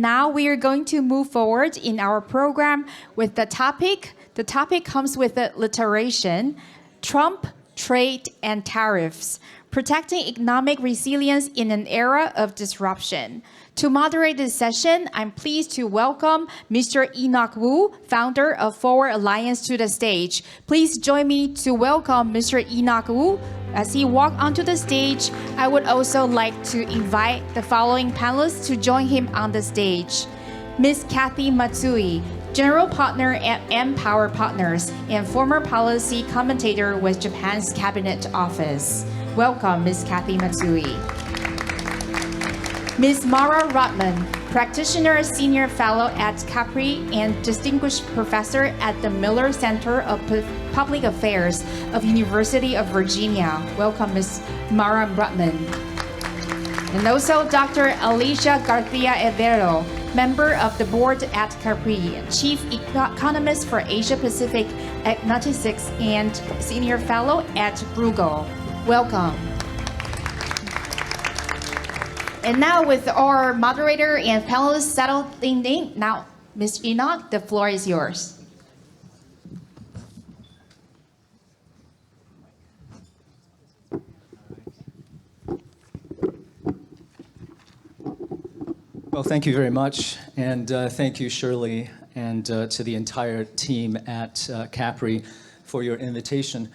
Now we are going to move forward in our program with the topic. The topic comes with the alliteration: Trump, trade, and tariffs, protecting economic resilience in an era of disruption. To moderate this session, I'm pleased to welcome Mr. Enoch Wu, founder of Forward Alliance, to the stage. Please join me to welcome Mr. Enoch Wu. As he walks onto the stage, I would also like to invite the following panelists to join him on the stage. Ms. Kathy Matsui, General Partner at MPower Partners and former policy commentator with Japan's Cabinet Office. Welcome, Ms. Kathy Matsui. Ms. Mara Rudman, Practitioner Senior Fellow at CAPRI and Distinguished Professor at the Miller Center of Public Affairs of University of Virginia. Welcome, Ms. Mara Rudman. And also Dr. Alicia García Herrero, member of the board at CAPRI, Chief Economist for Asia Pacific at Natixis and Senior Fellow at Bruegel. Welcome. And now with our moderator and panelists settled in, now, Ms. Enoch, the floor is yours. Well, thank you very much, and thank you, Shirley, and to the entire team at CAPRI for your invitation.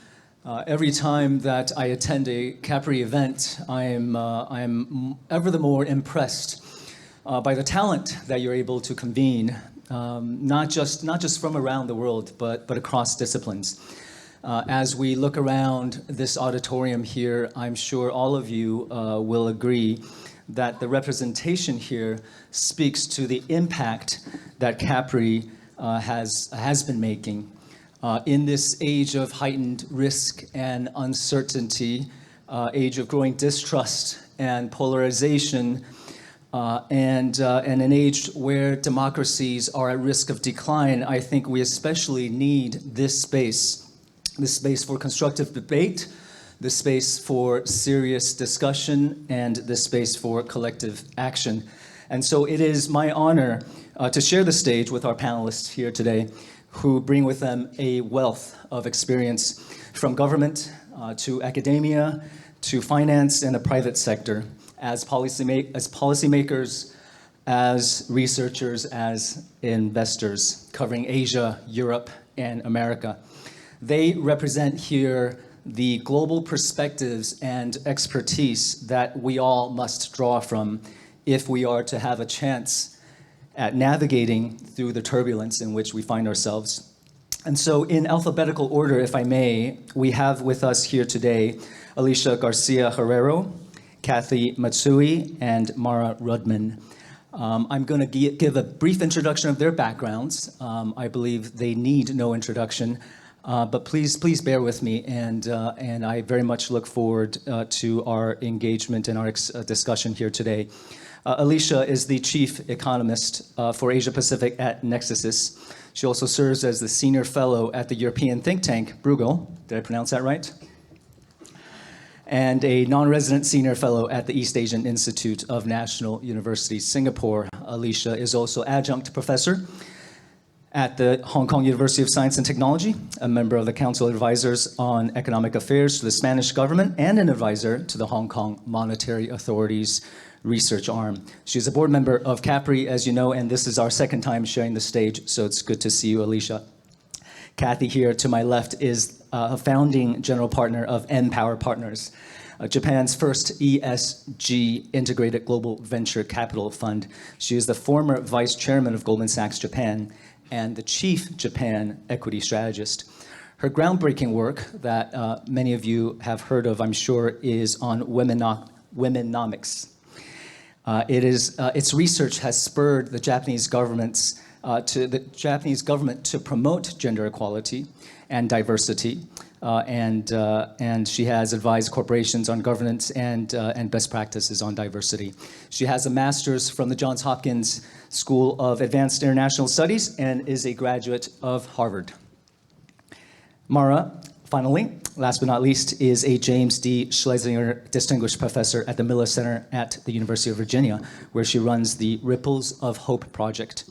Every time that I attend a CAPRI event, I am ever the more impressed by the talent that you're able to convene, not just from around the world, but across disciplines. As we look around this auditorium here, I'm sure all of you will agree that the representation here speaks to the impact that CAPRI has been making. In this age of heightened risk and uncertainty, age of growing distrust and polarization, and an age where democracies are at risk of decline, I think we especially need this space for constructive debate, the space for serious discussion, and the space for collective action. And so it is my honor to share the stage with our panelists here today, who bring with them a wealth of experience from government to academia to finance and the private sector, as policymakers, as researchers, as investors, covering Asia, Europe, and America. They represent here the global perspectives and expertise that we all must draw from if we are to have a chance at navigating through the turbulence in which we find ourselves. And so in alphabetical order, if I may, we have with us here today Alicia García Herrero, Kathy Matsui, and Mara Rudman. I'm going to give a brief introduction of their backgrounds. I believe they need no introduction. But please bear with me, and I very much look forward to our engagement and our discussion here today. Alicia is the chief economist for Asia Pacific at Natixis. She also serves as the senior fellow at the European think tank, Bruegel, did I pronounce that right? And a non-resident senior fellow at the East Asian Institute of National University, Singapore. Alicia is also adjunct professor at the Hong Kong University of Science and Technology, a member of the Council of Advisors on Economic Affairs to the Spanish government, and an advisor to the Hong Kong Monetary Authority's research arm. She's a board member of CAPRI, as you know, and this is our second time sharing the stage, so it's good to see you, Alicia. Kathy here to my left is a founding general partner of MPower Partners, Japan's first ESG integrated global venture capital fund. She is the former vice chairman of Goldman Sachs Japan and the chief Japan equity strategist. Her groundbreaking work that many of you have heard of, I'm sure, is on womenomics. Its research has spurred the Japanese government to promote gender equality and diversity, and she has advised corporations on governance and best practices on diversity. She has a master's from the Johns Hopkins School of Advanced International Studies and is a graduate of Harvard. Mara Finally, last but not least, is a James D. Schlesinger Distinguished Professor at the Miller Center at the University of Virginia, where she runs the Ripples of Hope project.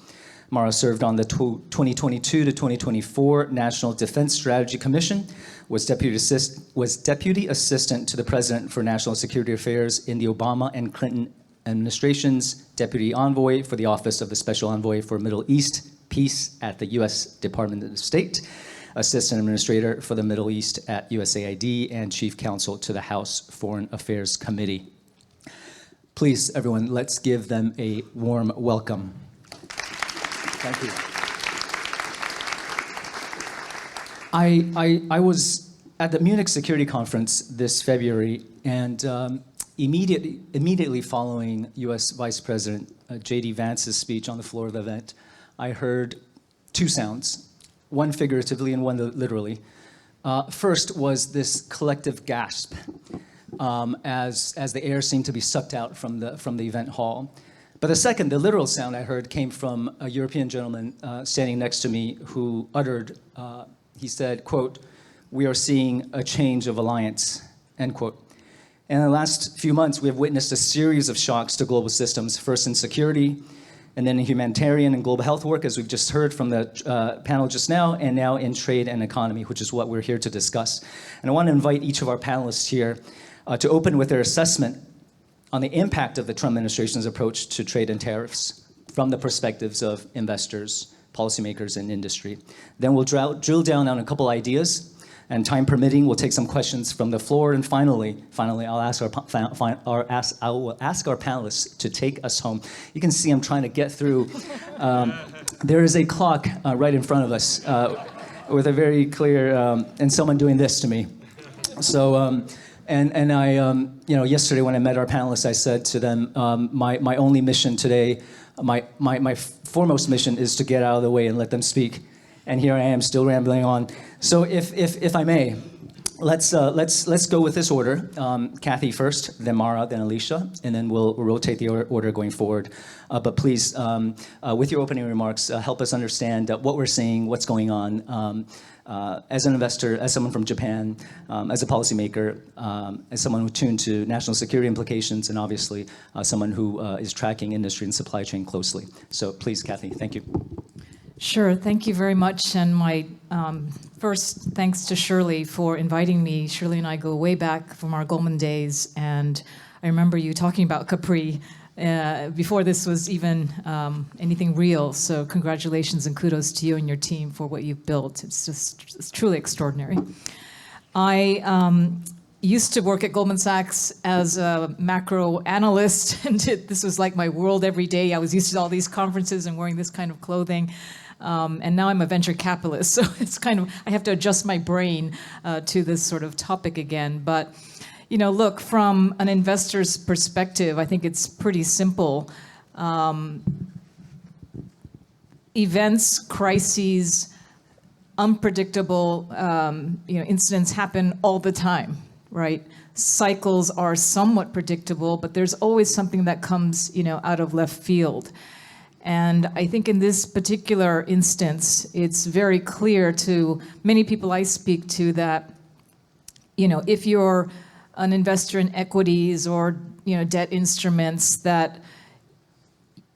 Mara served on the 2022 to 2024 National Defense Strategy Commission, was deputy assistant to the President for National Security Affairs in the Obama and Clinton administrations, deputy envoy for the Office of the Special Envoy for Middle East Peace at the U.S. Department of State, assistant administrator for the Middle East at USAID, and chief counsel to the House Foreign Affairs Committee. Please, everyone, let's give them a warm welcome. Thank you. I was at the Munich Security Conference this February, and immediately following U.S. Vice President J.D. Vance's speech on the floor of the event, I heard two sounds, one figuratively and one literally. First was this collective gasp as the air seemed to be sucked out from the event hall. But the second, the literal sound I heard came from a European gentleman standing next to me who uttered, he said, quote, "We are seeing a change of alliance," end quote. And in the last few months, we have witnessed a series of shocks to global systems, first in security, and then in humanitarian and global health work, as we've just heard from the panel just now, and now in trade and economy, which is what we're here to discuss. And I want to invite each of our panelists here to open with their assessment on the impact of the Trump administration's approach to trade and tariffs from the perspectives of investors, policymakers, and industry. Then we'll drill down on a couple ideas, and time permitting, we'll take some questions from the floor. And finally, I'll ask our panelists to take us home. You can see I'm trying to get through. There is a clock right in front of us with a very clear, and someone doing this to me. So. And I, yesterday when I met our panelists, I said to them, my only mission today, my foremost mission is to get out of the way and let them speak. And here I am, still rambling on. So if I may, let's go with this order. Kathy first, then Mara, then Alicia, and then we'll rotate the order going forward. But please, with your opening remarks, help us understand what we're seeing, what's going on. As an investor, as someone from Japan, as a policymaker, as someone who's tuned to national security implications, and obviously someone who is tracking industry and supply chain closely. So please, Kathy, thank you. Sure, thank you very much. And my first thanks to Shirley for inviting me. Shirley and I go way back from our Goldman days, and I remember you talking about CAPRI before this was even anything real. So congratulations and kudos to you and your team for what you've built. It's truly extraordinary. I used to work at Goldman Sachs as a macro analyst, and this was like my world every day. I was used to all these conferences and wearing this kind of clothing. And now I'm a venture capitalist, so it's kind of, I have to adjust my brain to this sort of topic again. But look, from an investor's perspective, I think it's pretty simple. Events, crises, unpredictable incidents happen all the time, right? Cycles are somewhat predictable, but there's always something that comes, out of left field. And I think in this particular instance, it's very clear to many people I speak to that, if you're an investor in equities or debt instruments, that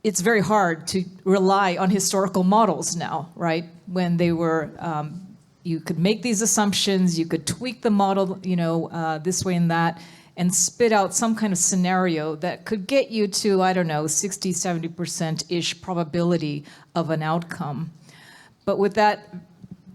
it's very hard to rely on historical models now, right? When they were, you could make these assumptions, you could tweak the model, this way and that, and spit out some kind of scenario that could get you to, 60, 70%-ish probability of an outcome. But with that,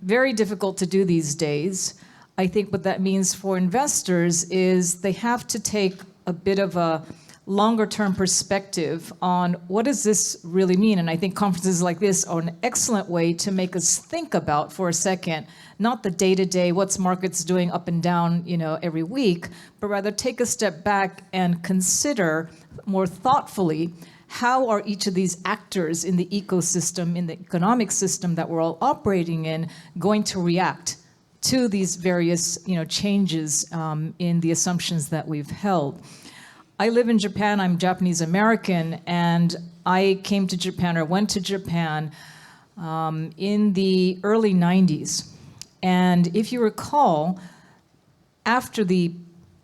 very difficult to do these days. I think what that means for investors is they have to take a bit of a longer-term perspective on what does this really mean? And I think conferences like this are an excellent way to make us think about, for a second, not the day-to-day, what's markets doing up and down, every week, but rather take a step back and consider more thoughtfully how are each of these actors in the ecosystem, in the economic system that we're all operating in, going to react to these various, changes in the assumptions that we've held. I live in Japan, I'm Japanese American, and I came to Japan, or went to Japan, in the early 90s. And if you recall, after the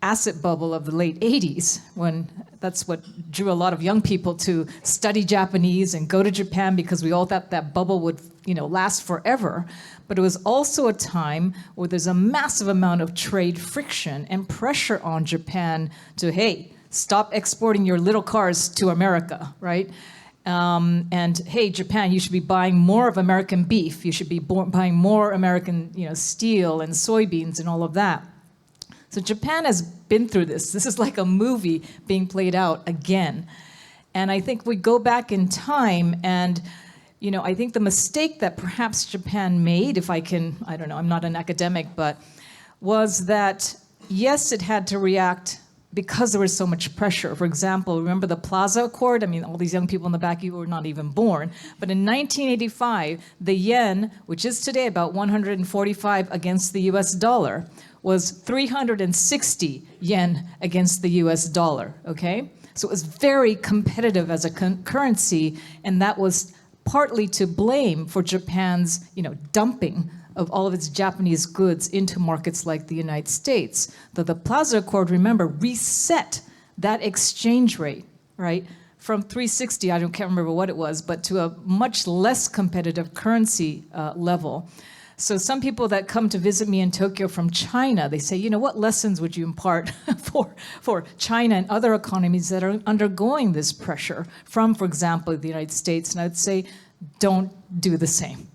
asset bubble of the late 80s, when that's what drew a lot of young people to study Japanese and go to Japan because we all thought that bubble would, last forever. But it was also a time where there's a massive amount of trade friction and pressure on Japan to, hey, stop exporting your little cars to America, right? And hey, Japan, you should be buying more of American beef. You should be buying more American, steel and soybeans and all of that. So Japan has been through this. This is like a movie being played out again. And I think we go back in time and, I think the mistake that perhaps Japan made, if I don't know, I'm not an academic, but was that, yes, it had to react because there was so much pressure. For example, remember the Plaza Accord? I mean, all these young people in the back, you were not even born. But in 1985, the yen, which is today about 145 against the US dollar, was 360 yen against the US dollar, okay? So it was very competitive as a currency, and that was partly to blame for Japan's, dumping of all of its Japanese goods into markets like the United States. The Plaza Accord, remember, reset that exchange rate, right? From 360, I can't remember what it was, but to a much less competitive currency level. So some people that come to visit me in Tokyo from China, they say, what lessons would you impart for China and other economies that are undergoing this pressure from, for example, the United States? And I'd say, don't do the same.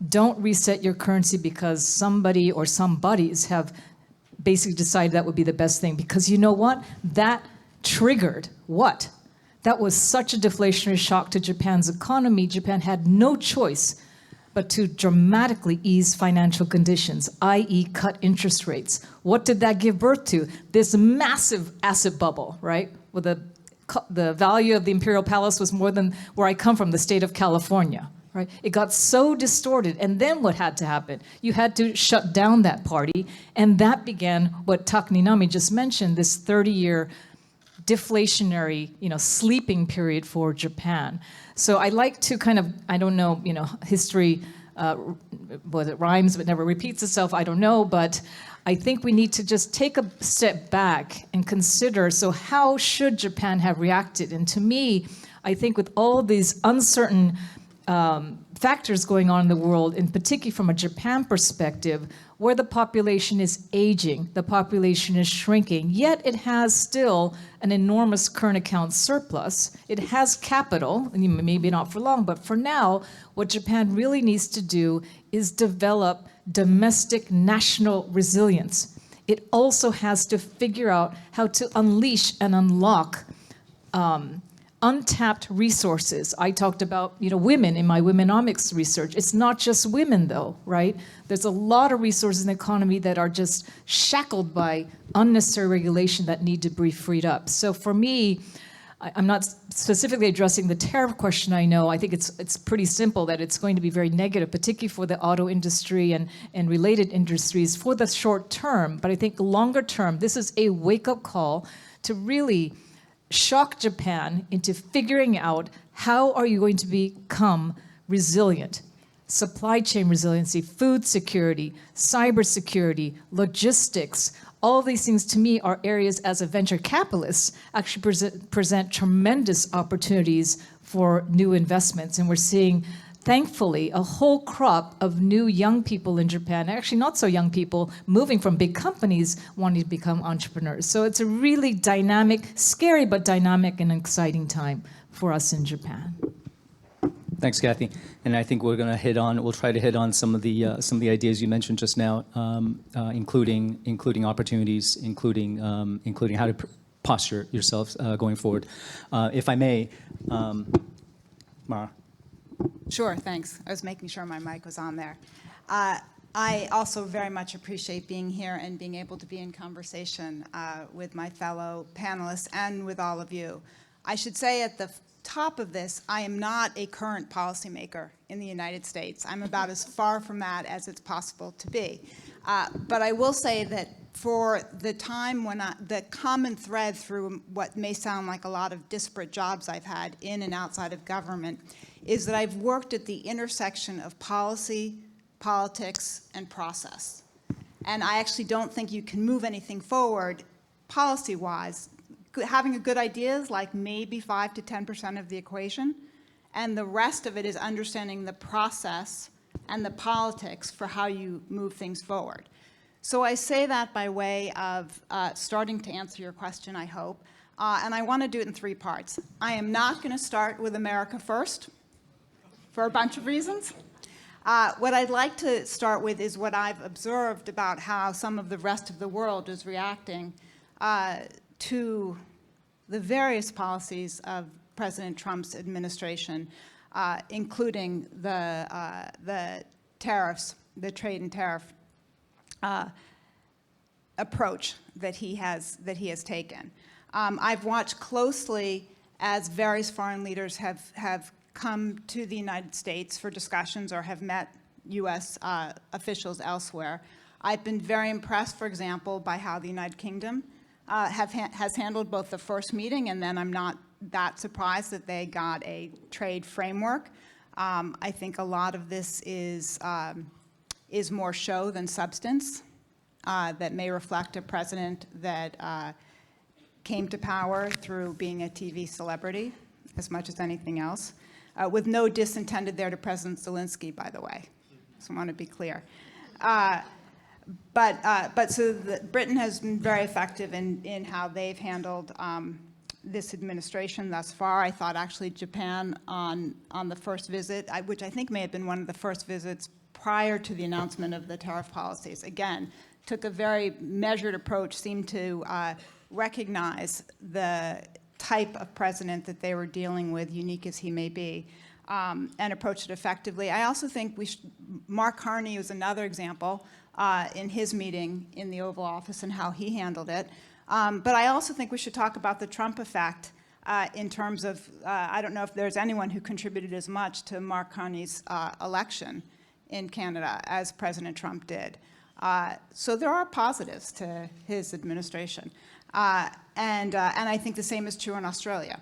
Don't reset your currency because somebody or some buddies have basically decided that would be the best thing. Because you know what? That triggered what? That was such a deflationary shock to Japan's economy. Japan had no choice but to dramatically ease financial conditions, i.e. cut interest rates. What did that give birth to? This massive asset bubble, right? Where the value of the Imperial Palace was more than where I come from, the state of California, right? It got so distorted, and then what had to happen? You had to shut down that party, and that began what Takuninami just mentioned, this 30-year deflationary, sleeping period for Japan. So I like to kind of, I don't know, history, it rhymes but never repeats itself, I don't know, but I think we need to just take a step back and consider, so how should Japan have reacted? And to me, I think with all these uncertain factors going on in the world, in particular from a Japan perspective, where the population is aging, the population is shrinking, yet it has still an enormous current account surplus. It has capital, and maybe not for long, but for now, what Japan really needs to do is develop domestic national resilience. It also has to figure out how to unleash and unlock untapped resources. I talked about, women in my womenomics research. It's not just women, though, right? There's a lot of resources in the economy that are just shackled by unnecessary regulation that need to be freed up. So for me, I'm not specifically addressing the tariff question, I know. I think it's pretty simple that it's going to be very negative, particularly for the auto industry and related industries for the short term. But I think longer term, this is a wake-up call to really shock Japan into figuring out how are you going to become resilient. Supply chain resiliency, food security, cybersecurity, logistics, all of these things to me are areas as a venture capitalist actually present tremendous opportunities for new investments. And we're seeing, thankfully, a whole crop of new young people in Japan, actually not so young people, moving from big companies wanting to become entrepreneurs. So it's a really dynamic, scary but dynamic and exciting time for us in Japan. Thanks, Kathy. And I think we'll try to hit on some of the ideas you mentioned just now, including opportunities, including how to posture yourselves going forward. If I may, Mara. Sure, thanks. I was making sure my mic was on there. I also very much appreciate being here and being able to be in conversation with my fellow panelists and with all of you. I should say at the top of this, I am not a current policymaker in the United States. I'm about as far from that as it's possible to be. But I will say that for the time when the common thread through what may sound like a lot of disparate jobs I've had in and outside of government is that I've worked at the intersection of policy, politics, and process. And I actually don't think you can move anything forward policy-wise. Having a good idea is like maybe 5 to 10% of the equation, and the rest of it is understanding the process and the politics for how you move things forward. So I say that by way of starting to answer your question, I hope, and I want to do it in 3 parts. I am not going to start with America first for a bunch of reasons. What I'd like to start with is what I've observed about how some of the rest of the world is reacting to the various policies of President Trump's administration, including the tariffs, the trade and tariff approach that he has taken. I've watched closely as various foreign leaders have come to the United States for discussions or have met U.S. Officials elsewhere. I've been very impressed, for example, by how the United Kingdom has handled both the first meeting, and then I'm not that surprised that they got a trade framework. I think a lot of this is more show than substance, that may reflect a president that came to power through being a TV celebrity as much as anything else, with no diss intended there to President Zelensky, by the way. So I want to be clear. But so Britain has been very effective in how they've handled this administration thus far. I thought actually Japan on the first visit, which I think may have been one of the first visits prior to the announcement of the tariff policies, again, took a very measured approach, seemed to recognize the type of president that they were dealing with, unique as he may be, and approached it effectively. I also think Mark Carney was another example in his meeting in the Oval Office and how he handled it. But I also think we should talk about the Trump effect in terms of, I don't know if there's anyone who contributed as much to Mark Carney's election in Canada as President Trump did. So there are positives to his administration. And I think the same is true in Australia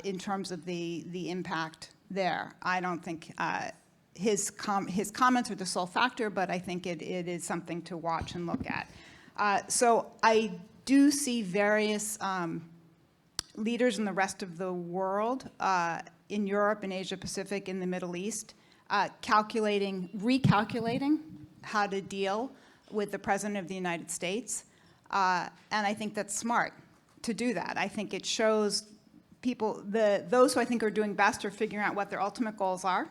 in terms of the impact there. I don't think his comments are the sole factor, but I think it is something to watch and look at. So I do see various leaders in the rest of the world, in Europe, in Asia Pacific, in the Middle East, recalculating how to deal with the President of the United States. And I think that's smart to do that. I think it shows people, those who I think are doing best are figuring out what their ultimate goals are,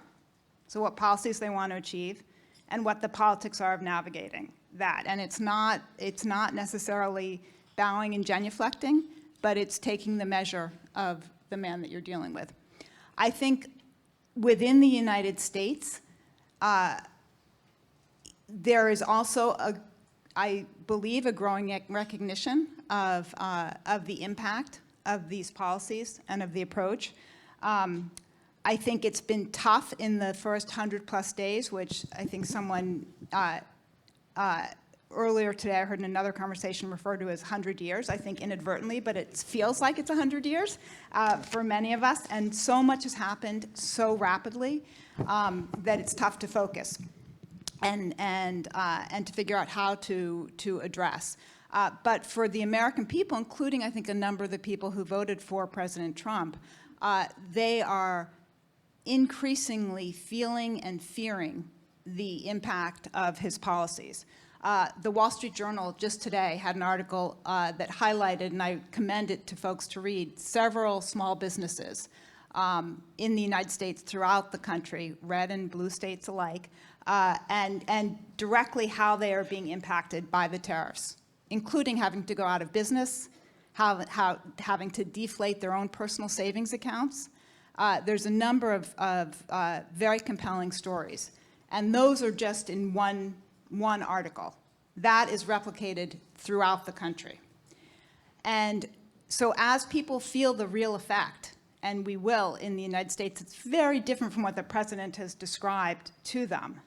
so what policies they want to achieve, and what the politics are of navigating that. And it's not necessarily bowing and genuflecting, but it's taking the measure of the man that you're dealing with. I think within the United States, there is also, I believe, a growing recognition of the impact of these policies and of the approach. I think it's been tough in the first 100-plus days, which I think someone earlier today I heard in another conversation referred to as 100 years, I think inadvertently, but it feels like it's 100 years for many of us. And so much has happened so rapidly that it's tough to focus and to figure out how to address. But for the American people, including I think a number of the people who voted for President Trump, they are increasingly feeling and fearing the impact of his policies. The Wall Street Journal just today had an article that highlighted, and I commend it to folks to read, several small businesses in the United States throughout the country, red and blue states alike, and directly how they are being impacted by the tariffs, including having to go out of business, having to deflate their own personal savings accounts. There's a number of very compelling stories, and those are just in one article. That is replicated throughout the country. And so as people feel the real effect, and we will in the United States, it's very different from what the president has described to them.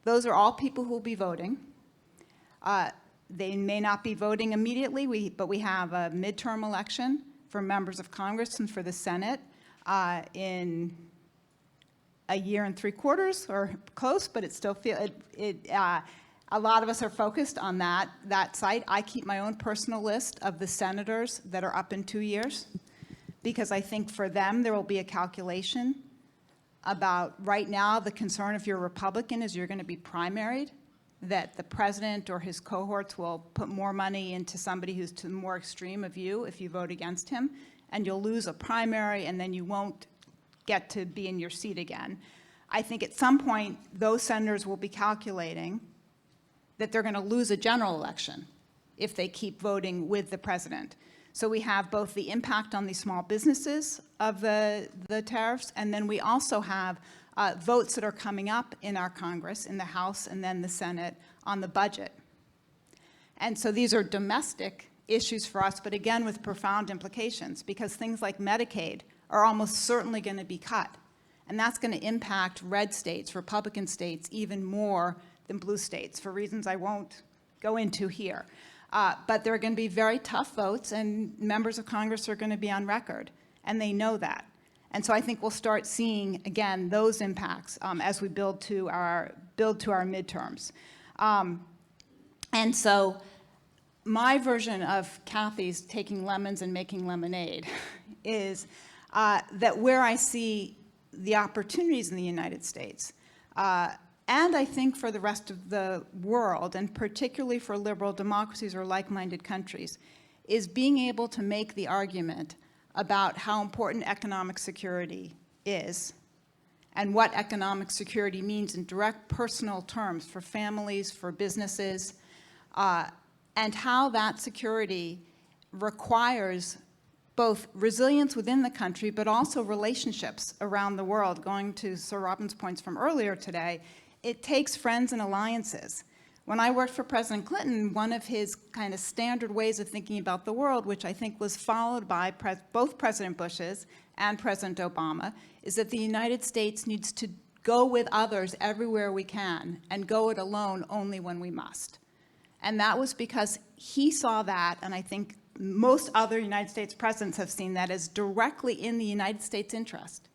Those are all people who will be voting. They may not be voting immediately, but we have a midterm election for members of Congress and for the Senate in a year and 3/4 or close, but it still feels, a lot of us are focused on that site. I keep my own personal list of the senators that are up in 2 years, because I think for them there will be a calculation about, right now, the concern if you're a Republican is you're going to be primaried, that the president or his cohorts will put more money into somebody who's to the more extreme of you if you vote against him, and you'll lose a primary, and then you won't get to be in your seat again. I think at some point, those senators will be calculating that they're going to lose a general election if they keep voting with the president. So we have both the impact on the small businesses of the tariffs, and then we also have votes that are coming up in our Congress, in the House and then the Senate, on the budget. And so these are domestic issues for us, but again with profound implications, because things like Medicaid are almost certainly going to be cut. And that's going to impact red states, Republican states, even more than blue states, for reasons I won't go into here. But there are going to be very tough votes, and members of Congress are going to be on record, and they know that. And so I think we'll start seeing, again, those impacts as we build to our midterms. And so my version of Kathy's taking lemons and making lemonade is that where I see the opportunities in the United States, and I think for the rest of the world, and particularly for liberal democracies or like-minded countries, is being able to make the argument about how important economic security is and what economic security means in direct personal terms for families, for businesses, and how that security requires both resilience within the country, but also relationships around the world. Going to Sir Robin's points from earlier today, it takes friends and alliances. When I worked for President Clinton, one of his kind of standard ways of thinking about the world, which I think was followed by both President Bush's and President Obama, is that the United States needs to go with others everywhere we can and go it alone only when we must. And that was because he saw that, and I think most other United States presidents have seen that, as directly in the United States' interest,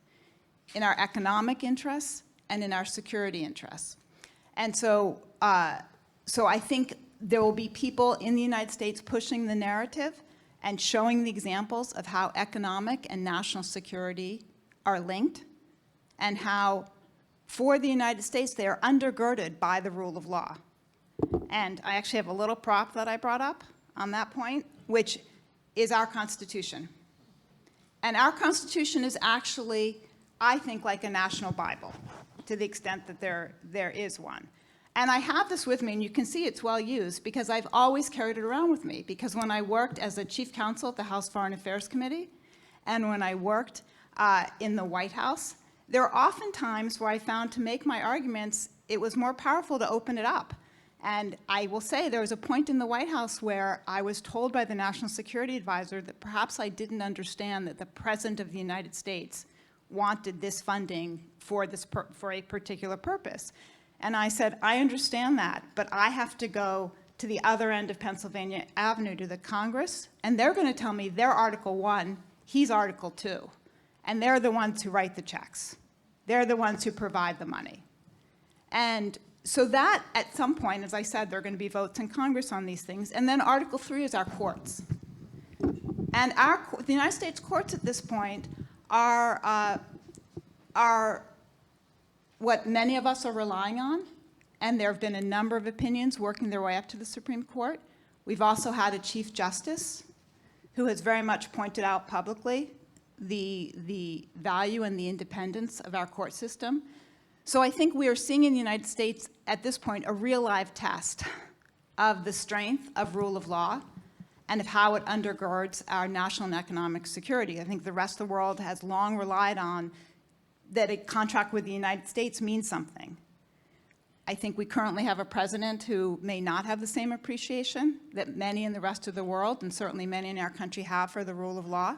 in our economic interests and in our security interests. And so I think there will be people in the United States pushing the narrative and showing the examples of how economic and national security are linked, and how, for the United States, they are undergirded by the rule of law. And I actually have a little prop that I brought up on that point, which is our Constitution. And our Constitution is actually, I think, like a national Bible, to the extent that there is one. And I have this with me, and you can see it's well used, because I've always carried it around with me. Because when I worked as a chief counsel at the House Foreign Affairs Committee, and when I worked in the White House, there are often times where I found, to make my arguments, it was more powerful to open it up. And I will say there was a point in the White House where I was told by the National Security Advisor that perhaps I didn't understand that the President of the United States wanted this funding for a particular purpose. And I said, I understand that, but I have to go to the other end of Pennsylvania Avenue to the Congress, and they're going to tell me they're Article 1, he's Article 2. And they're the ones who write the checks. They're the ones who provide the money. And so that, at some point, as I said, there are going to be votes in Congress on these things. And then Article 3 is our courts. And the United States courts at this point are what many of us are relying on. And there have been a number of opinions working their way up to the Supreme Court. We've also had a Chief Justice who has very much pointed out publicly the value and the independence of our court system. So I think we are seeing in the United States at this point a real live test of the strength of rule of law and of how it undergirds our national and economic security. I think the rest of the world has long relied on that a contract with the United States means something. I think we currently have a president who may not have the same appreciation that many in the rest of the world, and certainly many in our country, have for the rule of law.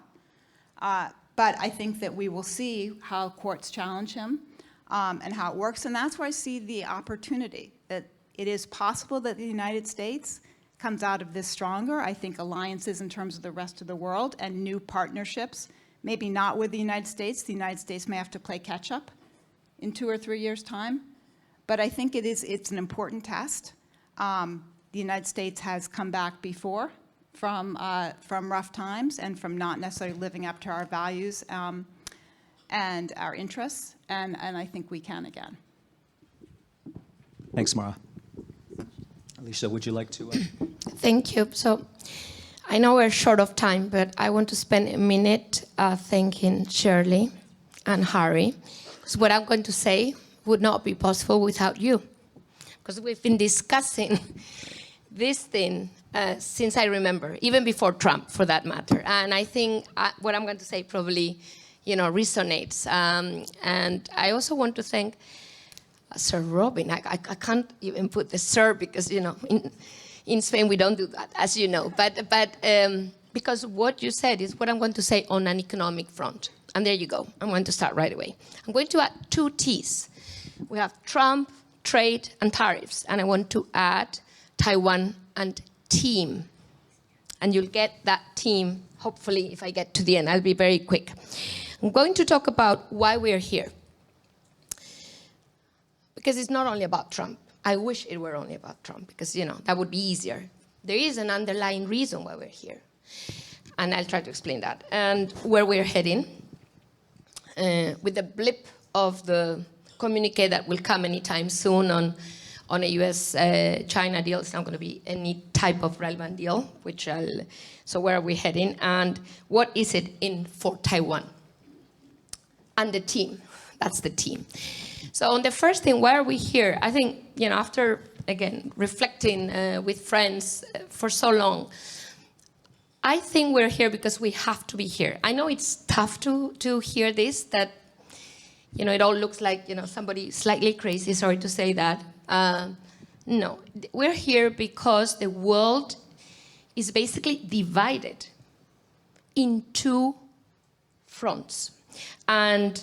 But I think that we will see how courts challenge him and how it works. And that's where I see the opportunity, that it is possible that the United States comes out of this stronger. I think alliances in terms of the rest of the world and new partnerships, maybe not with the United States. The United States may have to play catch up in 2 or 3 years' time. But I think it's an important test. The United States has come back before from rough times and from not necessarily living up to our values and our interests, and I think we can again. Thanks, Mara. Alicia, would you like to? Thank you. So I know we're short of time, but I want to spend a minute thanking Shirley and Harry, because what I'm going to say would not be possible without you, because we've been discussing this thing since I remember, even before Trump, for that matter. And I think what I'm going to say probably, resonates. And I also want to thank Sir Robin. I can't even put the sir because, in Spain we don't do that, as you know. But because what you said is what I'm going to say on an economic front. And there you go. I'm going to start right away. I'm going to add 2 T's. We have Trump, trade, and tariffs. And I want to add Taiwan and team. And you'll get that team, hopefully, if I get to the end. I'll be very quick. I'm going to talk about why we're here. Because it's not only about Trump. I wish it were only about Trump, because, that would be easier. There is an underlying reason why we're here. And I'll try to explain that. And where we're heading, with the blip of the communique that will come anytime soon on a US-China deal. It's not going to be any type of relevant deal, so where are we heading? And what is it in for Taiwan? And the team, that's the team. So on the first thing, why are we here? I think, after, again, reflecting with friends for so long, I think we're here because we have to be here. I know it's tough to hear this, that, it all looks like, somebody slightly crazy, sorry to say that. No, we're here because the world is basically divided in 2 fronts. And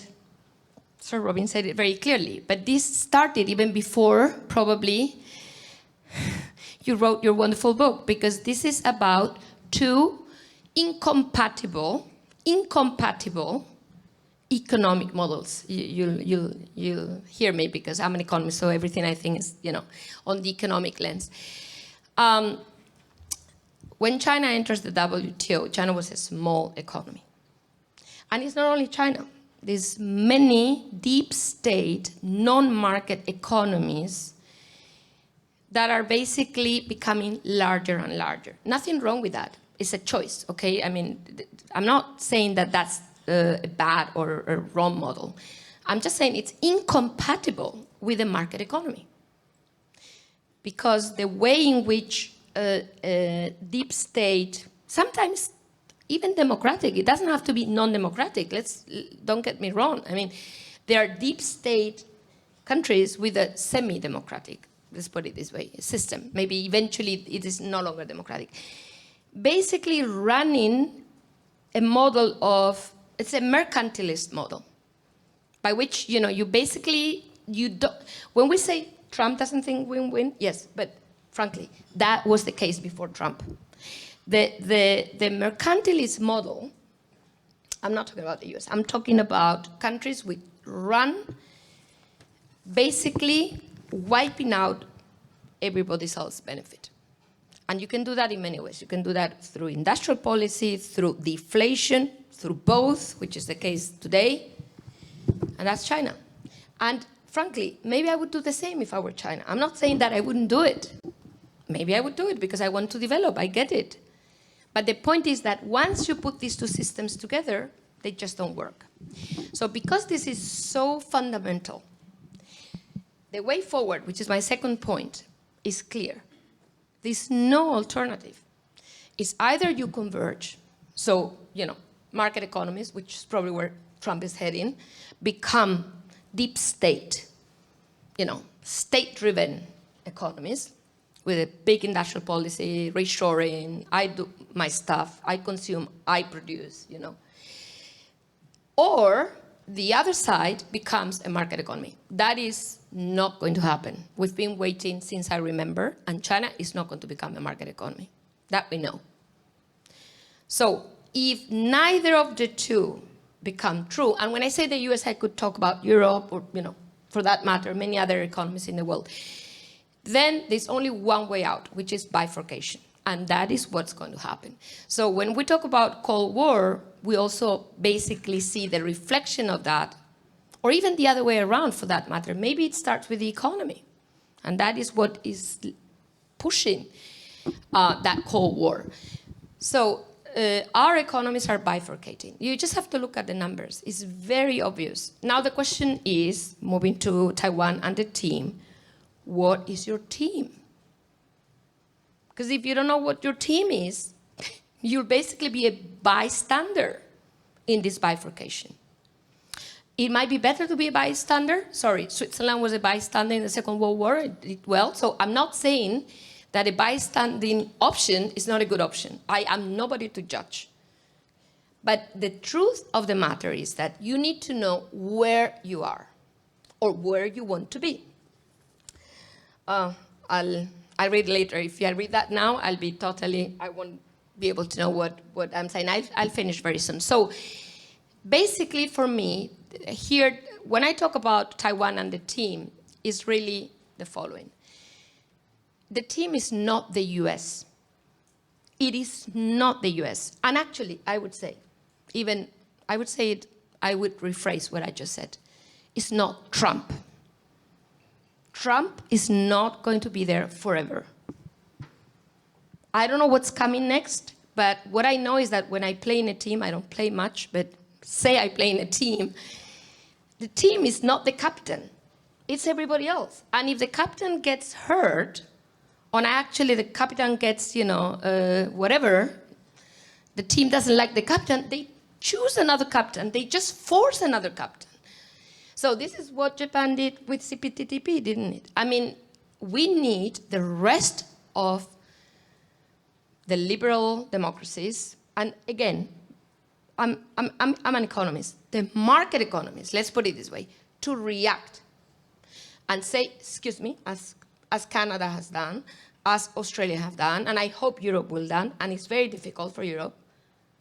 Sir Robin said it very clearly, but this started even before, probably, you wrote your wonderful book, because this is about 2 incompatible economic models. You'll hear me because I'm an economist, so everything I think is, on the economic lens. When China enters the WTO, China was a small economy. And it's not only China. There's many deep state, non-market economies that are basically becoming larger and larger. Nothing wrong with that. It's a choice, okay? I mean, I'm not saying that that's a bad or a wrong model. I'm just saying it's incompatible with the market economy. Because the way in which deep state, sometimes even democratic, it doesn't have to be non-democratic, don't get me wrong. I mean, there are deep state countries with a semi-democratic, let's put it this way, system. Maybe eventually it is no longer democratic. Basically running a model of, it's a mercantilist model, by which, you basically, when we say Trump doesn't think win-win, yes, but frankly, that was the case before Trump. The mercantilist model, I'm not talking about the US, I'm talking about countries which run basically wiping out everybody else's benefit. And you can do that in many ways. You can do that through industrial policy, through deflation, through both, which is the case today, and that's China. And frankly, maybe I would do the same if I were China. I'm not saying that I wouldn't do it. Maybe I would do it because I want to develop, I get it. But the point is that once you put these 2 systems together, they just don't work. So because this is so fundamental, the way forward, which is my second point, is clear. There's no alternative. It's either you converge, so, market economies, which is probably where Trump is heading, become deep state, state-driven economies with a big industrial policy, reshoring, I do my stuff, I consume, I produce, Or the other side becomes a market economy. That is not going to happen. We've been waiting since I remember, and China is not going to become a market economy. That we know. So if neither of the 2 become true, and when I say the US, I could talk about Europe or, for that matter, many other economies in the world, then there's only one way out, which is bifurcation. And that is what's going to happen. So when we talk about Cold War, we also basically see the reflection of that, or even the other way around for that matter. Maybe it starts with the economy. And that is what is pushing that Cold War. So our economies are bifurcating. You just have to look at the numbers. It's very obvious. Now the question is, moving to Taiwan and the team, what is your team? Because if you don't know what your team is, you'll basically be a bystander in this bifurcation. It might be better to be a bystander. Sorry, Switzerland was a bystander in the Second World War, it did well. So I'm not saying that a bystanding option is not a good option. I am nobody to judge. But the truth of the matter is that you need to know where you are or where you want to be. I'll read later. If I read that now, I won't be able to know what I'm saying. I'll finish very soon. So basically for me, here, when I talk about Taiwan and the team, is really the following. The team is not the US. It is not the US. And actually, I would rephrase what I just said. It's not Trump. Trump is not going to be there forever. I don't know what's coming next, but what I know is that when I play in a team, I don't play much, but say I play in a team, the team is not the captain. It's everybody else. And if the captain gets hurt, or actually the captain gets, whatever, the team doesn't like the captain, they choose another captain. They just force another captain. So this is what Japan did with CPTPP, didn't it? I mean, we need the rest of the liberal democracies, and again, I'm an economist, the market economists, let's put it this way, to react and say, excuse me, as Canada has done, as Australia have done, and I hope Europe will done, and it's very difficult for Europe,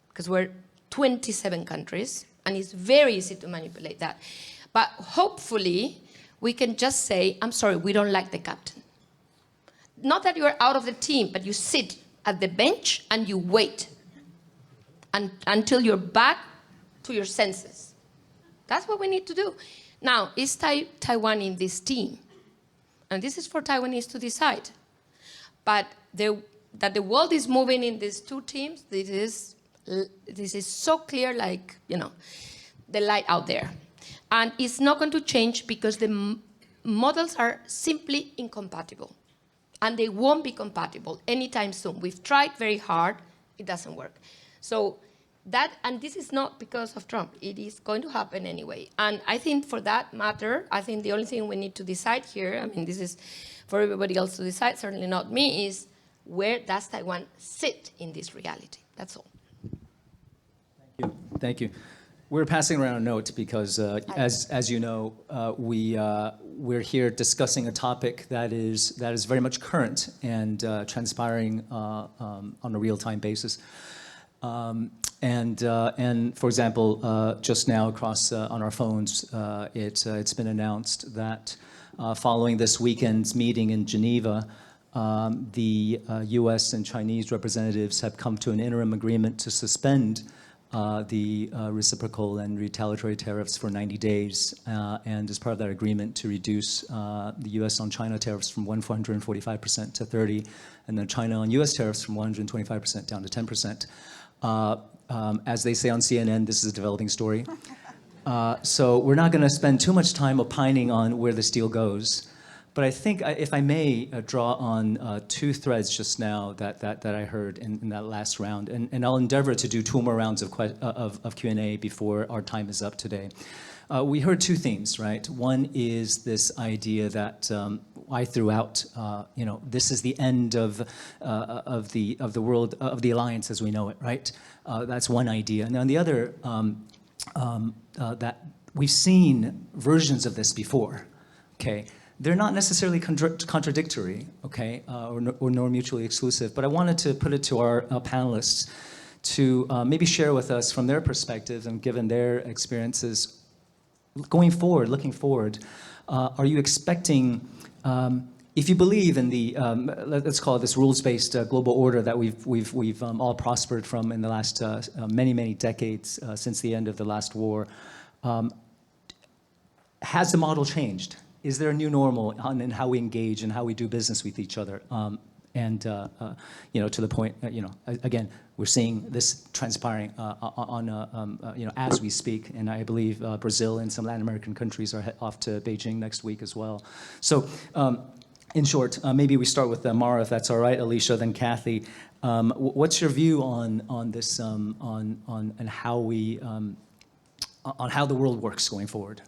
because we're 27 countries, and it's very easy to manipulate that. But hopefully, we can just say, I'm sorry, we don't like the captain. Not that you're out of the team, but you sit at the bench and you wait until you're back to your senses. That's what we need to do. Now, is Taiwan in this team? And this is for Taiwanese to decide. But that the world is moving in these two teams, this is so clear, like, the light out there. And it's not going to change because the models are simply incompatible. And they won't be compatible anytime soon. We've tried very hard, it doesn't work. So and this is not because of Trump, it is going to happen anyway. And I think for that matter, I think the only thing we need to decide here, I mean, this is for everybody else to decide, certainly not me, is where does Taiwan sit in this reality? That's all. Thank you. Thank you. We're passing around a note because, as you know, we're here discussing a topic that is very much current and transpiring on a real-time basis. And for example, just now across on our phones, it's been announced that following this weekend's meeting in Geneva, the U.S. and Chinese representatives have come to an interim agreement to suspend the reciprocal and retaliatory tariffs for 90 days, and as part of that agreement to reduce the U.S. on China tariffs from 145% to 30%, and then China on U.S. tariffs from 125% down to 10%. As they say on CNN, this is a developing story. So we're not going to spend too much time opining on where this deal goes. But I think, if I may draw on two threads just now that I heard in that last round, and I'll endeavor to do 2 more rounds of Q&A before our time is up today. We heard 2 themes, right? One is this idea that I threw out, this is the end of the world, of the alliance as we know it, right? That's one idea. And on the other, that we've seen versions of this before, okay? They're not necessarily contradictory, okay, or nor mutually exclusive, but I wanted to put it to our panelists to maybe share with us from their perspective and given their experiences looking forward, are you expecting, if you believe in the, let's call it this rules-based global order that we've all prospered from in the last many decades since the end of the last war, has the model changed? Is there a new normal in how we engage and how we do business with each other? You know, to the point, you know, again, we're seeing this transpiring you know, as we speak, and I believe Brazil and some Latin American countries are off to Beijing next week as well. So, in short, maybe we start with Mara, if that's all right, Alicia, then Kathy. What's your view on this, on how we, on how the world works going forward?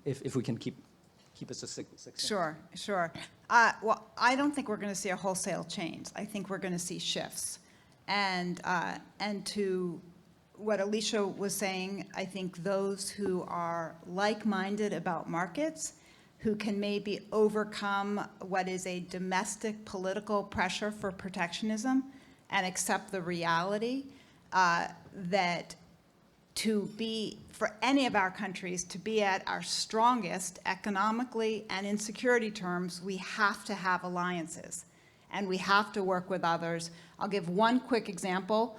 If we can keep us a six. Sure. Well, I don't think we're going to see a wholesale change. I think we're going to see shifts. And to what Alicia was saying, I think those who are like-minded about markets, who can maybe overcome what is a domestic political pressure for protectionism and accept the reality that for any of our countries to be at our strongest economically and in security terms, we have to have alliances and we have to work with others. I'll give one quick example.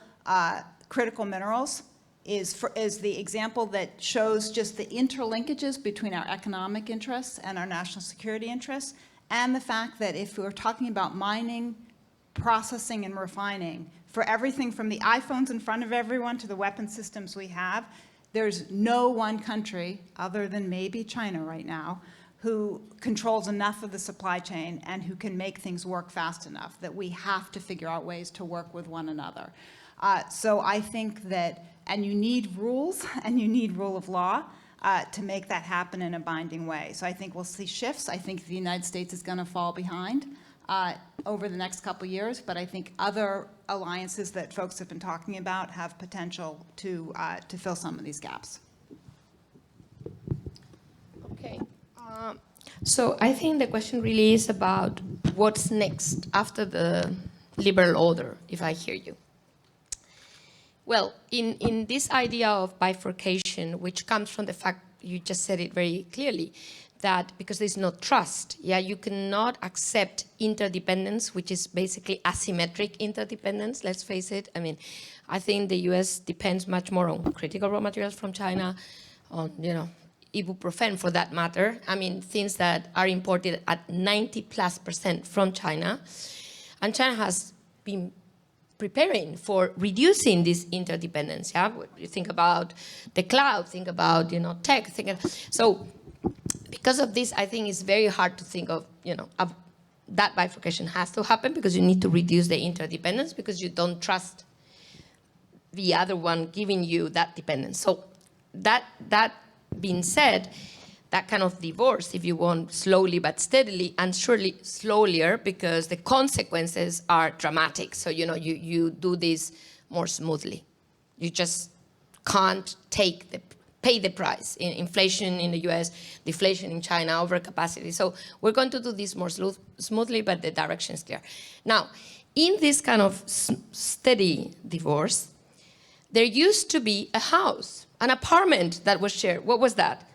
Critical minerals is the example that shows just the interlinkages between our economic interests and our national security interests, and the fact that if we're talking about mining, processing, and refining, for everything from the iPhones in front of everyone to the weapon systems we have, there's no one country, other than maybe China right now, who controls enough of the supply chain and who can make things work fast enough, that we have to figure out ways to work with one another. So I think that, and you need rules and you need rule of law to make that happen in a binding way. So I think we'll see shifts. I think the United States is going to fall behind over the next couple years, but I think other alliances that folks have been talking about have potential to fill some of these gaps. Okay. So I think the question really is about what's next after the liberal order, if I hear you. Well, in this idea of bifurcation, which comes from the fact, you just said it very clearly, that because there's no trust, you cannot accept interdependence, which is basically asymmetric interdependence, let's face it. I mean, I think the US depends much more on critical raw materials from China, on, ibuprofen for that matter. I mean, things that are imported at 90+% from China. And China has been preparing for reducing this interdependence. You think about the cloud, think about, tech, so because of this, I think it's very hard to think of, that bifurcation has to happen because you need to reduce the interdependence because you don't trust the other one giving you that dependence. So that being said, that kind of divorce, if you want, slowly but steadily, and surely slower because the consequences are dramatic. So, you do this more smoothly. You just can't pay the price. Inflation in the US, deflation in China, overcapacity. So we're going to do this more smoothly, but the direction is clear. Now, in this kind of steady divorce, there used to be a house, an apartment that was shared. What was that?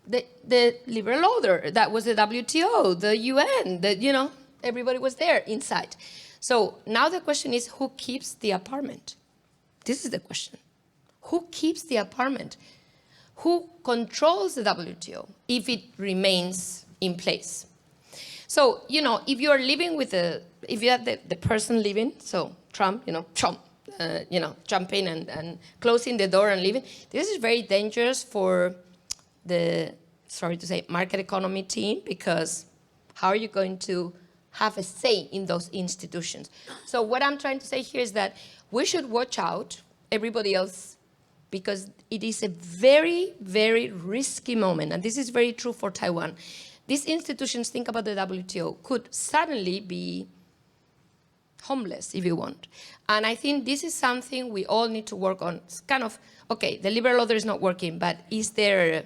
The liberal order. That was the WTO, the UN, everybody was there inside. So now the question is, who keeps the apartment? This is the question. Who keeps the apartment? Who controls the WTO if it remains in place? So, if you're living if you have the person living, so Trump, jumping and closing the door and leaving, this is very dangerous for the, sorry to say, market economy team, because how are you going to have a say in those institutions? So what I'm trying to say here is that we should watch out, everybody else, because it is a very, very risky moment, and this is very true for Taiwan. These institutions, think about the WTO, could suddenly be homeless, if you want. And I think this is something we all need to work on. It's kind of, okay, the liberal order is not working, but is there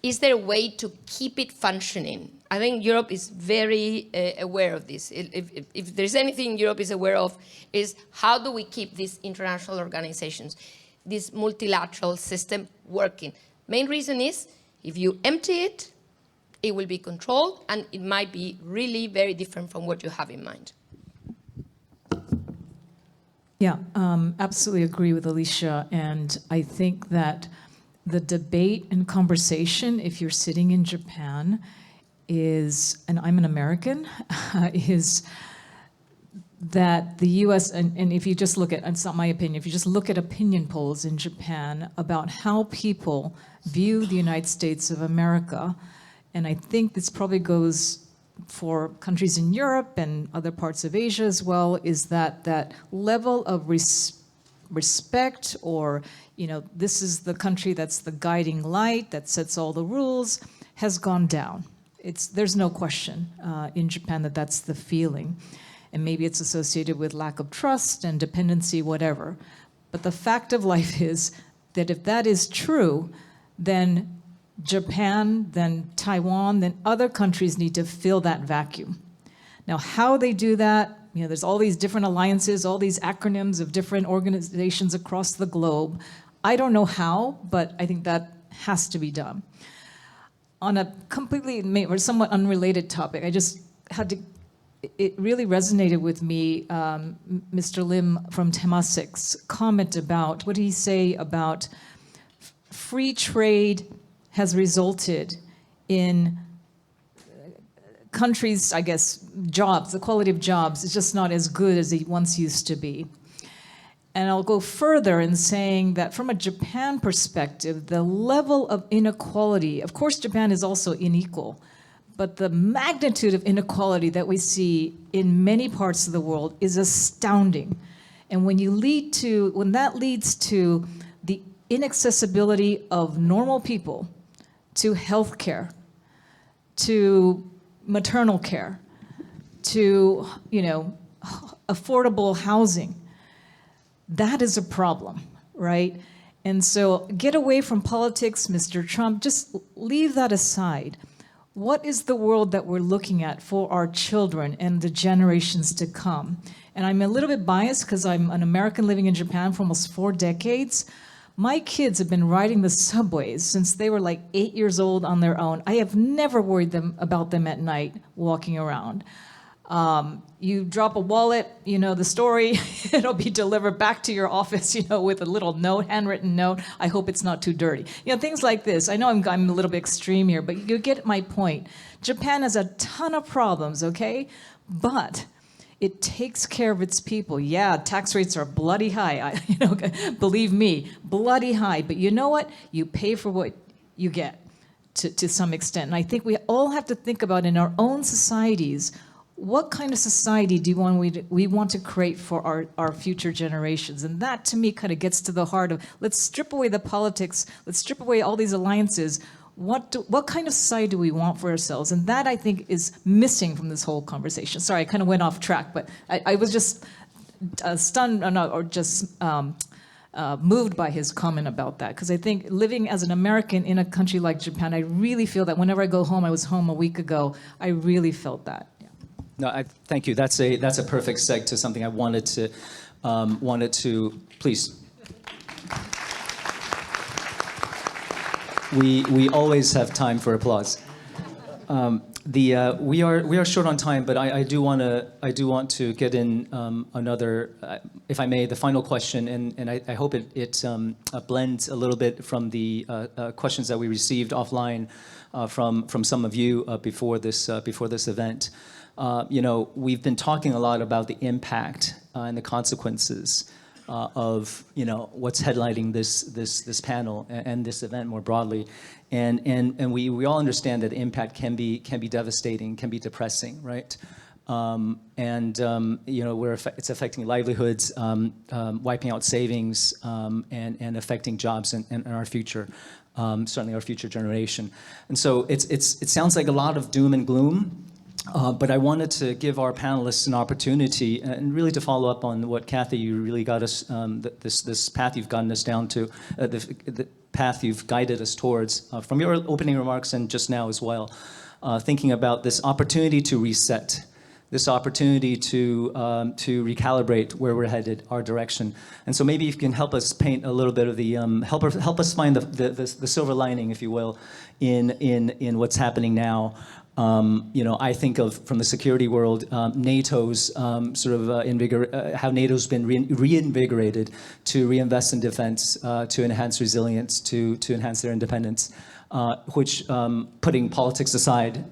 a way to keep it functioning? I think Europe is very aware of this. If there's anything Europe is aware of, is how do we keep these international organizations, this multilateral system working? Main reason is, if you empty it, It will be controlled, and it might be really very different from what you have in mind. Yeah, absolutely agree with Alicia. And I think that the debate and conversation, if you're sitting in Japan, is, and I'm an American, is that the US, and if you just look at, it's not my opinion, if you just look at opinion polls in Japan about how people view the United States of America, and I think this probably goes for countries in Europe and other parts of Asia as well, is that that level of respect, or, you know, this is the country that's the guiding light, that sets all the rules, has gone down. There's no question in Japan that that's the feeling. And maybe it's associated with lack of trust and dependency, whatever. But the fact of life is that if that is true, then Japan, then Taiwan, then other countries need to fill that vacuum. Now, how they do that, you know, there's all these different alliances, all these acronyms of different organizations across the globe. I don't know how, but I think that has to be done. On a completely or somewhat unrelated topic, I just had to, it really resonated with me, Mr. Lim from Temasek's comment about, what did he say about free trade has resulted in countries, I guess, jobs, the quality of jobs is just not as good as it once used to be. And I'll go further in saying that from a Japan perspective, the level of inequality, of course Japan is also unequal, but the magnitude of inequality that we see in many parts of the world is astounding. And when that leads to the inaccessibility of normal people to health care, to maternal care, to, you know, affordable housing, that is a problem, right? And so get away from politics, Mr. Trump, just leave that aside. What is the world that we're looking at for our children and the generations to come? And I'm a little bit biased because I'm an American living in Japan for almost 4 decades. My kids have been riding the subways since they were like 8 years old on their own. I have never worried about them at night walking around. You drop a wallet, you know the story, it'll be delivered back to your office, you know, with a little note, handwritten note. I hope it's not too dirty. You know, things like this. I know I'm a little bit extreme here, but you get my point. Japan has a ton of problems, okay? But it takes care of its people. Yeah, tax rates are bloody high. Believe me, bloody high. But you know what? You pay for what you get to some extent. And I think we all have to think about in our own societies, what kind of society do we want to create for our future generations? And that, to me, kind of gets to the heart of, let's strip away the politics, let's strip away all these alliances. What kind of society do we want for ourselves? And that, I think, is missing from this whole conversation. Sorry, I kind of went off track, but I was just stunned, or just moved by his comment about that. Because I think living as an American in a country like Japan, I really feel that whenever I go home, I was home a week ago, I really felt that. No, thank you. That's a perfect seg to something I wanted to please. We always have time for applause. We are short on time, but I do want to get in another, if I may, the final question, and I hope it blends a little bit from the questions that we received offline from some of you before this event. You know, we've been talking a lot about the impact and the consequences of, you know, what's headlining this panel and this event more broadly, and we all understand that the impact can be devastating, can be depressing, right? You know, it's affecting livelihoods, wiping out savings, and affecting jobs and our future, certainly our future generation. And so it sounds like a lot of doom and gloom. But I wanted to give our panelists an opportunity, and really to follow up on what Kathy, you really got us, this path you've gotten us down to, the path you've guided us towards from your opening remarks and just now as well, thinking about this opportunity to reset, this opportunity to recalibrate where we're headed, our direction. And so maybe you can help us paint a little bit of the, help us find the silver lining, if you will, in what's happening now. I think of, from the security world, NATO's how NATO's been reinvigorated to reinvest in defense, to enhance resilience, to enhance their independence, which, putting politics aside,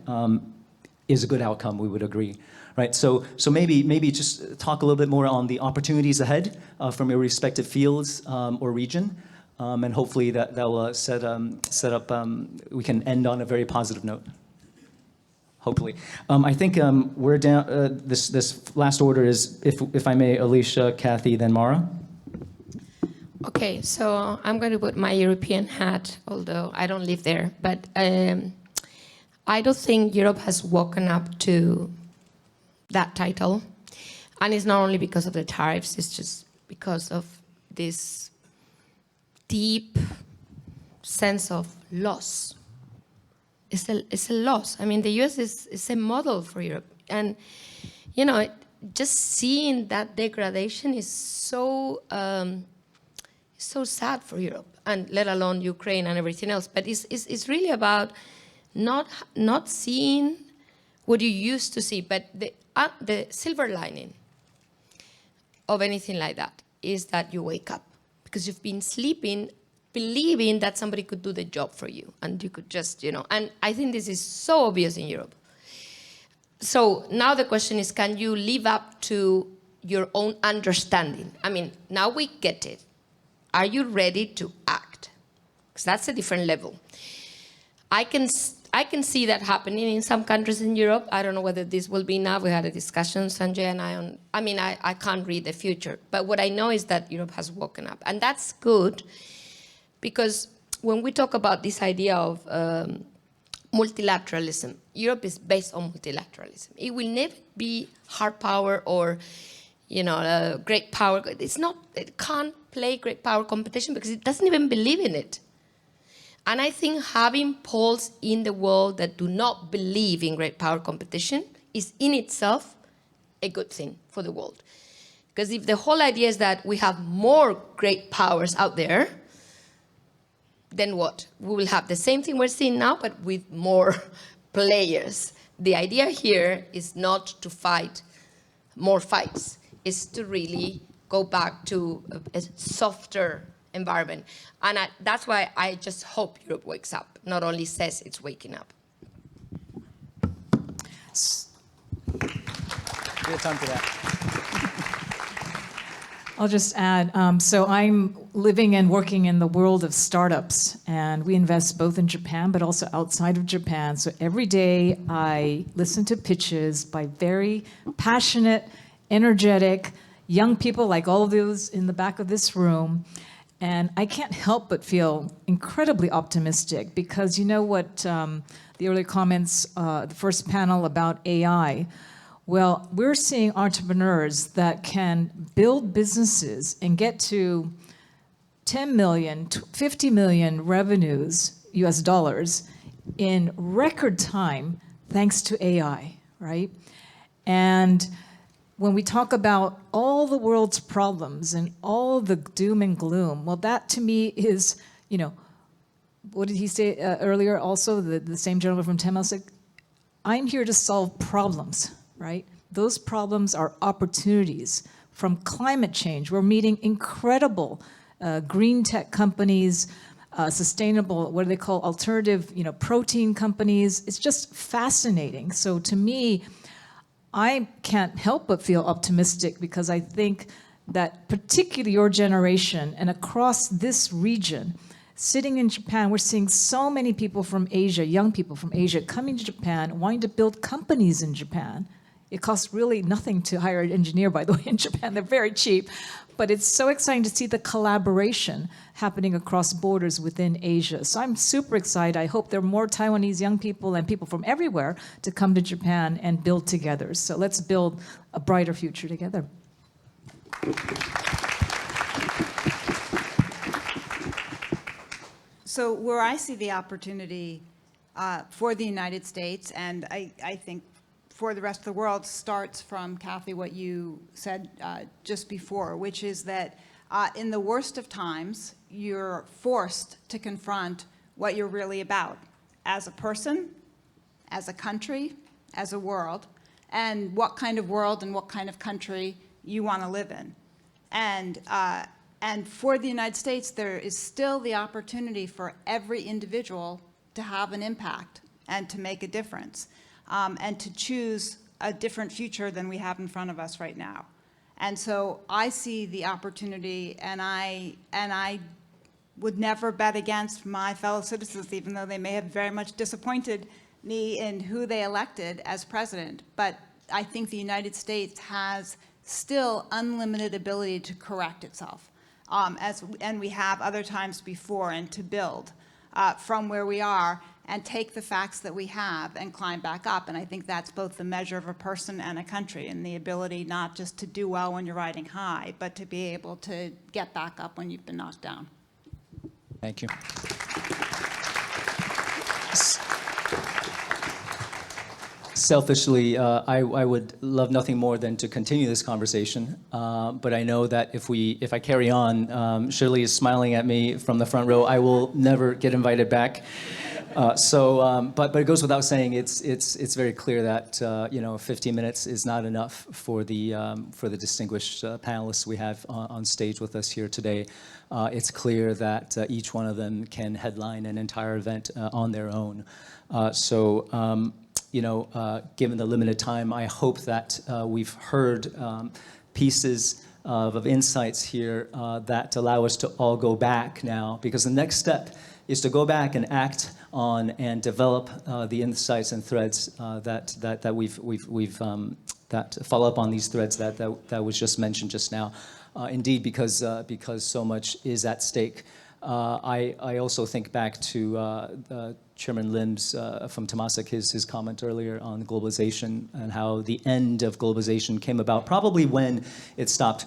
is a good outcome, we would agree. Right, so maybe just talk a little bit more on the opportunities ahead from your respective fields or region, and hopefully that will set up. We can end on a very positive note. Hopefully, I think we're down. This last order is, if I may, Alicia, Kathy, then Mara. Okay, so I'm going to put my European hat, although I don't live there, but I don't think Europe has woken up to that title. And it's not only because of the tariffs, it's just because of this deep sense of loss. It's a loss. I mean, the US is a model for Europe. And, just seeing that degradation is so sad for Europe, and let alone Ukraine and everything else. But it's really about not seeing what you used to see. But the silver lining of anything like that is that you wake up, because you've been sleeping believing that somebody could do the job for you, and you could just, and I think this is so obvious in Europe. So now the question is, can you live up to your own understanding? I mean, now we get it. Are you ready to act? Because that's a different level. I can see that happening in some countries in Europe. I don't know whether this will be enough. We had a discussion, Sanjay and I can't read the future. But what I know is that Europe has woken up. And that's good, because when we talk about this idea of multilateralism, Europe is based on multilateralism. It will never be hard power or, great power. It can't play great power competition because it doesn't even believe in it. And I think having poles in the world that do not believe in great power competition is in itself a good thing for the world. Because if the whole idea is that we have more great powers out there, then what? We will have the same thing we're seeing now, but with more players. The idea here is not to fight more fights. It's to really go back to a softer environment. And that's why I just hope Europe wakes up, not only says it's waking up. We have time for that. I'll just add, so I'm living and working in the world of startups, and we invest both in Japan but also outside of Japan. So every day I listen to pitches by very passionate, energetic, young people like all of those in the back of this room. And I can't help but feel incredibly optimistic, because you know what, the earlier comments, the first panel about AI, well, we're seeing entrepreneurs that can build businesses and get to 10 million, 50 million revenues, US dollars, in record time, thanks to AI, right? And when we talk about all the world's problems and all the doom and gloom, well, that to me is, what did he say earlier also, the same gentleman from Temasek? I'm here to solve problems, right? Those problems are opportunities. From climate change, we're meeting incredible green tech companies, sustainable, what do they call, alternative, protein companies. It's just fascinating. So to me, I can't help but feel optimistic, because I think that particularly your generation and across this region, sitting in Japan, we're seeing so many people from Asia, young people from Asia, coming to Japan, wanting to build companies in Japan. It costs really nothing to hire an engineer, by the way, in Japan. They're very cheap. But it's so exciting to see the collaboration happening across borders within Asia. So I'm super excited. I hope there are more Taiwanese young people and people from everywhere to come to Japan and build together. So let's build a brighter future together. So where I see the opportunity for the United States, and I think for the rest of the world starts from, Kathy, what you said just before, which is that in the worst of times, you're forced to confront what you're really about as a person, as a country, as a world, and what kind of world and what kind of country you want to live in. And for the United States, there is still the opportunity for every individual to have an impact and to make a difference, and to choose a different future than we have in front of us right now. And so I see the opportunity, and I would never bet against my fellow citizens, even though they may have very much disappointed me in who they elected as president. But I think the United States has still unlimited ability to correct itself, and we have other times before, and to build from where we are and take the facts that we have and climb back up. And I think that's both the measure of a person and a country, and the ability not just to do well when you're riding high, but to be able to get back up when you've been knocked down. Thank you. Selfishly, I would love nothing more than to continue this conversation, but I know that if I carry on, Shirley is smiling at me from the front row. I will never get invited back. But it goes without saying, it's very clear that 15 minutes is not enough for the distinguished panelists we have on stage with us here today. It's clear that each one of them can headline an entire event on their own. Given the limited time, I hope that we've heard pieces of insights here that allow us to all go back now, because the next step is to go back and act on and develop the insights and threads that we've that follow up on these threads that was just mentioned just now. Indeed, because so much is at stake. I also think back to Chairman Lim's from Temasek, his comment earlier on globalization and how the end of globalization came about probably when it stopped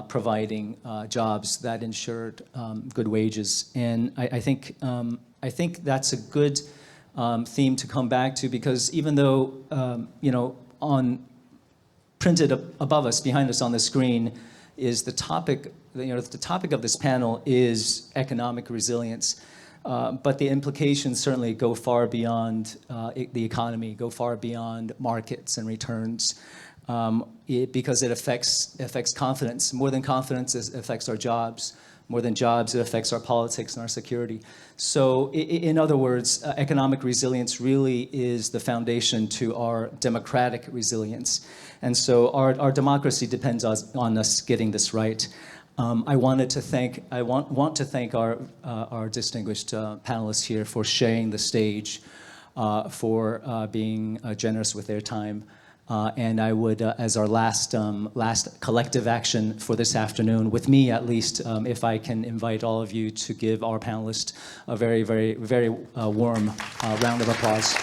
providing jobs that ensured good wages. And I think that's a good theme to come back to, because even though on printed above us, behind us on the screen, is the topic. The topic of this panel is economic resilience, but the implications certainly go far beyond the economy, go far beyond markets and returns, because it affects confidence. More than confidence, it affects our jobs. More than jobs, it affects our politics and our security. So in other words, economic resilience really is the foundation to our democratic resilience. And so our democracy depends on us getting this right. I want to thank our distinguished panelists here for sharing the stage, for being generous with their time. And I would, as our last collective action for this afternoon, with me at least, if I can invite all of you to give our panelists a very, very, very warm round of applause.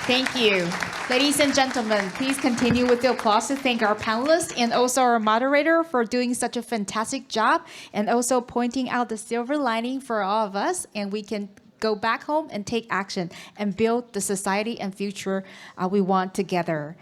Thank you. Ladies and gentlemen, please continue with the applause to thank our panelists and also our moderator for doing such a fantastic job, and also pointing out the silver lining for all of us, and we can go back home and take action and build the society and future we want together.